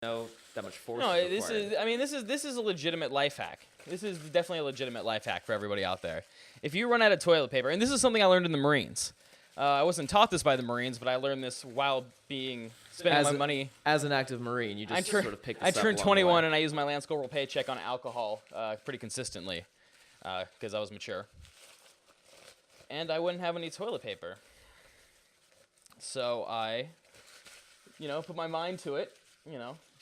No, that much force. No, is required. I mean, this is a legitimate life hack. This is definitely a legitimate life hack for everybody out there. If you run out of toilet paper, and this is something I learned in the Marines. I wasn't taught this by the Marines, but I learned this while spending my money. As an active Marine, you just sort of pick this I up turned along the 21 way. and I used my Lance Corporal paycheck on alcohol pretty consistently because I was mature. And I wouldn't have any toilet paper. So I, put my mind to it.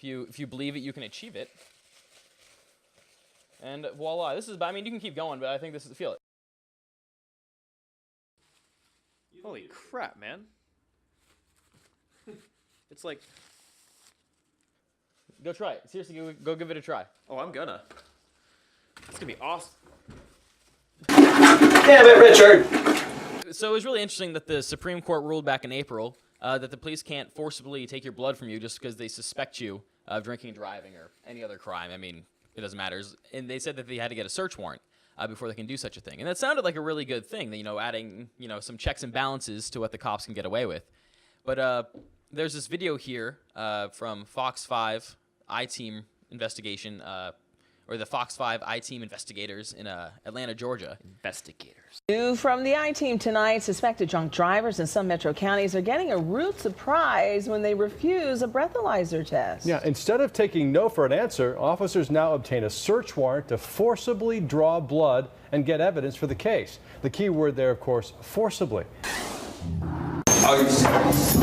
If you believe it, you can achieve it. And voila, you can keep going, but I think feel it. Holy crap, man. It's like... Go try it. Seriously, go give it a try. Oh, I'm gonna. It's gonna be awesome. Damn it, Richard! So it was really interesting that the Supreme Court ruled back in April that the police can't forcibly take your blood from you just because they suspect you of drinking and driving or any other crime. I mean, it doesn't matter. And they said that they had to get a search warrant before they can do such a thing. And that sounded like a really good thing, adding, some checks and balances to what the cops can get away with. But there's this video here from Fox 5 I-Team investigation, or the Fox 5 I-Team investigators in Atlanta, Georgia. Investigators. New from the I-Team tonight, suspected drunk drivers in some metro counties are getting a rude surprise when they refuse a breathalyzer test. Yeah, instead of taking no for an answer, officers now obtain a search warrant to forcibly draw blood and get evidence for the case. The key word there, of course, forcibly. Are you serious?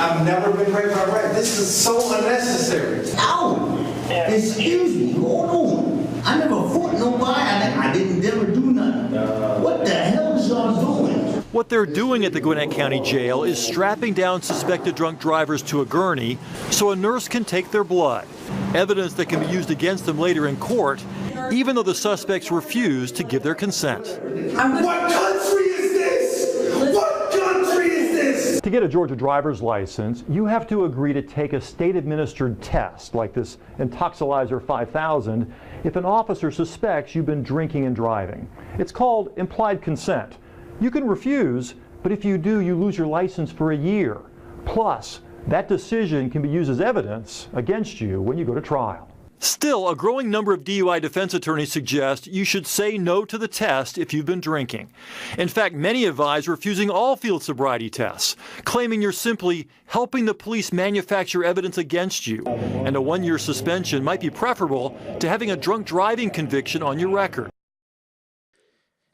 I've never been raped by rape. This is so unnecessary. No! Excuse me, hold on. I never fought nobody. I didn't never do nothing. What the hell is y'all doing? What they're doing at the Gwinnett County Jail is strapping down suspected drunk drivers to a gurney so a nurse can take their blood. Evidence that can be used against them later in court, even though the suspects refuse to give their consent. What country is this? What country is this? To get a Georgia driver's license, you have to agree to take a state-administered test, like this Intoxilizer 5000, if an officer suspects you've been drinking and driving. It's called implied consent. You can refuse, but if you do, you lose your license for a year. Plus, that decision can be used as evidence against you when you go to trial. Still, a growing number of DUI defense attorneys suggest you should say no to the test if you've been drinking. In fact, many advise refusing all field sobriety tests, claiming you're simply helping the police manufacture evidence against you, and a one-year suspension might be preferable to having a drunk driving conviction on your record.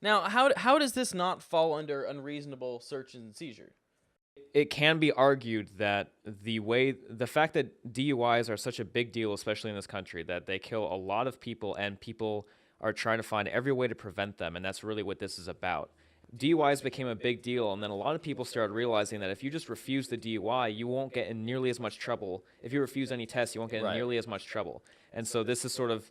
Now, how does this not fall under unreasonable search and seizure? It can be argued that the fact that DUIs are such a big deal, especially in this country, that they kill a lot of people and people are trying to find every way to prevent them, and that's really what this is about. DUIs became a big deal, and then a lot of people started realizing that if you just refuse the DUI, you won't get in nearly as much trouble. If you refuse any tests, you won't get in nearly as much trouble. And so this is sort of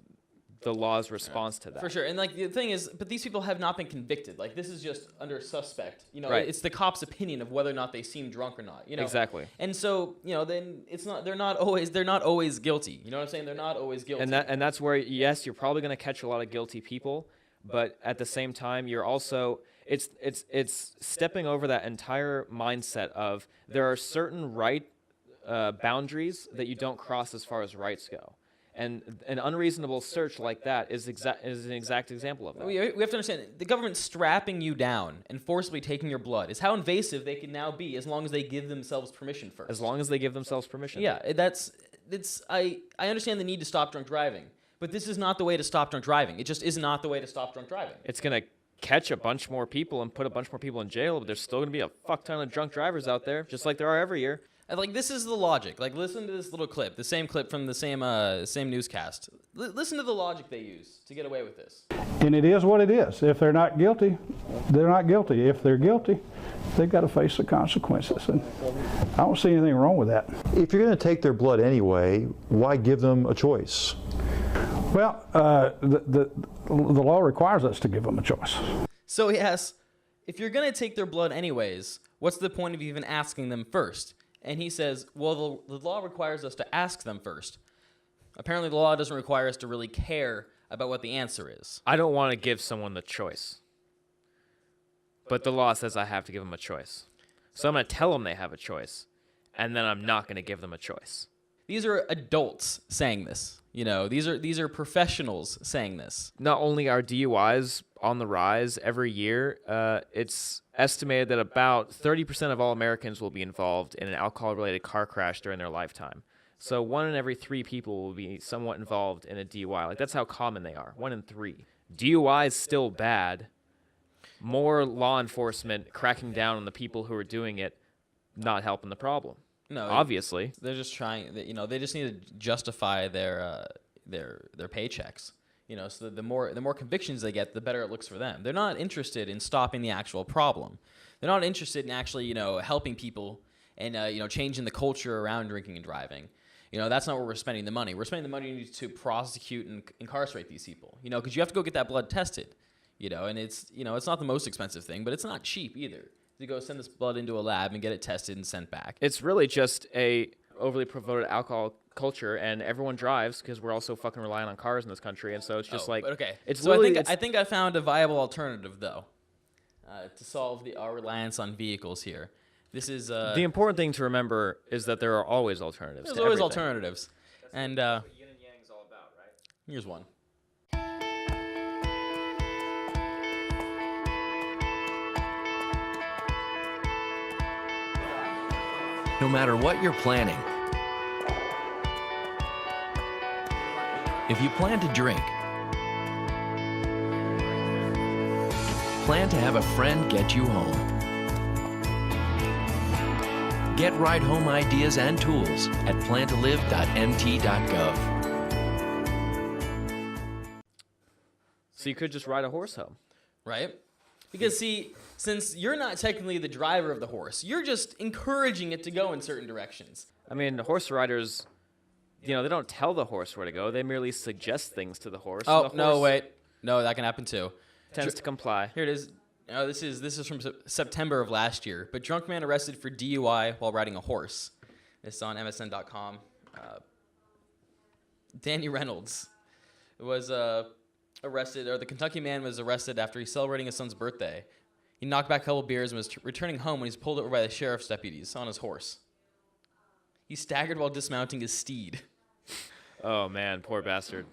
the law's response to that. For sure. And the thing is, but these people have not been convicted. This is just under suspect. Right. It's the cop's opinion of whether or not they seem drunk or not. Exactly. And so, then they're not always guilty. You know what I'm saying? They're not always guilty. And that's where, yes, you're probably going to catch a lot of guilty people, but at the same time, you're also it's stepping over that entire mindset of there are certain boundaries that you don't cross as far as rights go. And an unreasonable search like that is an exact example of that. We have to understand, the government strapping you down and forcibly taking your blood is how invasive they can now be as long as they give themselves permission first. As long as they give themselves permission. Yeah, I understand the need to stop drunk driving, but this is not the way to stop drunk driving. It just is not the way to stop drunk driving. It's going to catch a bunch more people and put a bunch more people in jail, but there's still going to be a fuck ton of drunk drivers out there, just like there are every year. And this is the logic. Listen to this little clip, the same clip from the same newscast. Listen to the logic they use to get away with this. And it is what it is. If they're not guilty, they're not guilty. If they're guilty, they've got to face the consequences. And I don't see anything wrong with that. If you're going to take their blood anyway, why give them a choice? Well, the law requires us to give them a choice. So yes, if you're going to take their blood anyways, what's the point of even asking them first? And he says, well, the law requires us to ask them first. Apparently, the law doesn't require us to really care about what the answer is. I don't want to give someone the choice. But the law says I have to give them a choice. So I'm going to tell them they have a choice. and then I'm not going to give them a choice. These are adults saying this. You know, these are professionals saying this. Not only are DUIs on the rise every year, it's estimated that about 30% of all Americans will be involved in an alcohol-related car crash during their lifetime. So 1 in every 3 people will be somewhat involved in a DUI. Like, that's how common they are, 1 in 3. DUI is still bad. More law enforcement cracking down on the people who are doing it, not helping the problem. No, obviously. They're just trying, you know, they just need to justify their paychecks. You know, so the more convictions they get, the better it looks for them. They're not interested in stopping the actual problem. They're not interested in actually, you know, helping people and, you know, changing the culture around drinking and driving. You know, that's not where we're spending the money. We're spending the money to prosecute and incarcerate these people, you know, because you have to go get that blood tested, you know, and it's, you know, it's not the most expensive thing, but it's not cheap either. To go send this blood into a lab and get it tested and sent back. It's really just a overly promoted alcohol culture, and everyone drives because we're also fucking relying on cars in this country, and so it's just like, okay. It's so really, I think I found a viable alternative though, to solve our reliance on vehicles here. This is the important thing to remember is that there are always alternatives. There's always everything. alternatives, and That's what yin and yang is all about, right? Here's one. No matter what you're planning, if you plan to drink, plan to have a friend get you home. Get ride home ideas and tools at plantolive.mt.gov. So you could just ride a horse home. Right? Because, see, since you're not technically the driver of the horse, you're just encouraging it to go in certain directions. I mean, horse riders, you know, they don't tell the horse where to go. They merely suggest things to the horse. Oh, and the no, horse wait. No, that can happen too. tends to comply. Here it is. Oh, this is from September of last year. But drunk man arrested for DUI while riding a horse. This is on MSN.com. Danny Reynolds was arrested, or the Kentucky man was arrested after he's celebrating his son's birthday. He knocked back a couple beers and was returning home when he was pulled over by the sheriff's deputies on his horse. He staggered while dismounting his steed. Oh man, poor bastard.